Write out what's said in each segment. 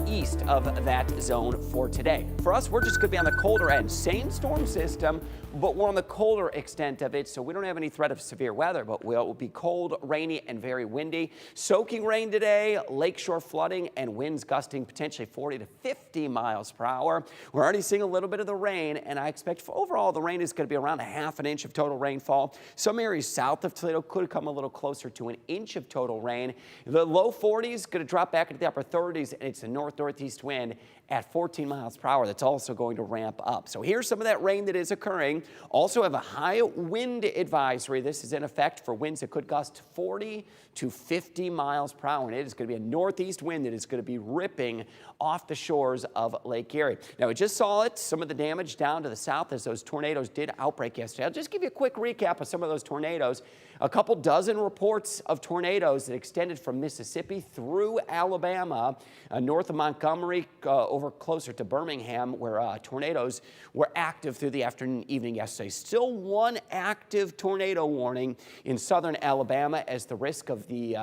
east of that zone for today. For us, we're just going to be on the colder end. Same storm system, but we're on the colder extent of it, so we don't have any threat of severe weather, but it will be cold, rainy, and very windy. Soaking rain today, lakeshore flooding, and winds gusting potentially 40 to 50 miles per hour. We're already seeing a little bit of the rain, and I expect overall the rain is going to be around a half an inch of total rainfall. Some areas south of Toledo could come a little closer to an inch of total rain. The low 40s going to drop back into the upper 30s, and it's a north-northeast wind at 14 miles per hour. That's also going to ramp up. So here's some of that rain that is occurring. Also have a high wind advisory. This is in effect for winds that could gust 40 to 50 miles per hour. And it is going to be a northeast wind that is going to be ripping off the shores of Lake Erie. Now, we just saw it, some of the damage down to the south as those tornadoes did outbreak yesterday. I'll just give you a quick recap of some of those tornadoes. A couple dozen reports of tornadoes that extended from Mississippi through Alabama, north of Montgomery, over closer to Birmingham, where tornadoes were active through the afternoon, evening yesterday. Still one active tornado warning in southern Alabama as the risk of the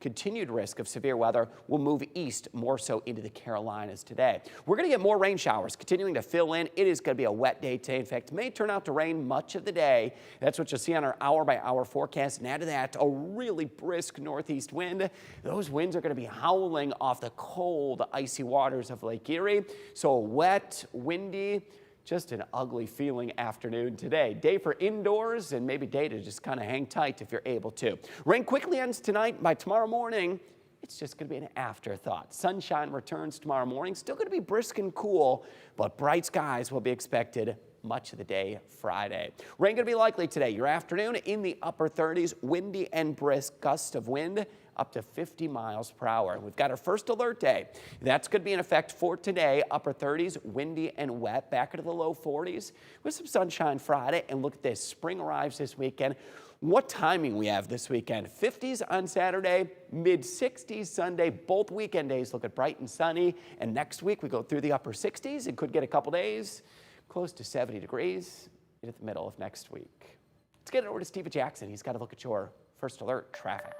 continued risk of severe weather will move east, more so into the Carolinas today. We're going to get more rain showers continuing to fill in. It is going to be a wet day today. In fact, it may turn out to rain much of the day. That's what you'll see on our hour-by-hour forecast. And add to that, a really brisk northeast wind. Those winds are going to be howling off the cold, icy waters of Lake Erie. So a wet, windy, just an ugly feeling afternoon today. Day for indoors and maybe day to just kind of hang tight if you're able to. Rain quickly ends tonight. By tomorrow morning, it's just going to be an afterthought. Sunshine returns tomorrow morning. Still going to be brisk and cool, but bright skies will be expected much of the day Friday. Rain going to be likely today. Your afternoon in the upper 30s, windy and brisk gusts of wind up to 50 miles per hour. We've got our first alert day. That's going to be in effect for today. Upper 30s, windy and wet, back into the low 40s with some sunshine Friday. And look at this, spring arrives this weekend. What timing we have this weekend. 50s on Saturday, mid-60s Sunday. Both weekend days look at bright and sunny. And next week we go through the upper 60s. It could get a couple days close to 70 degrees in the middle of next week. Let's get it over to Steve Jackson. He's got a look at your first alert traffic.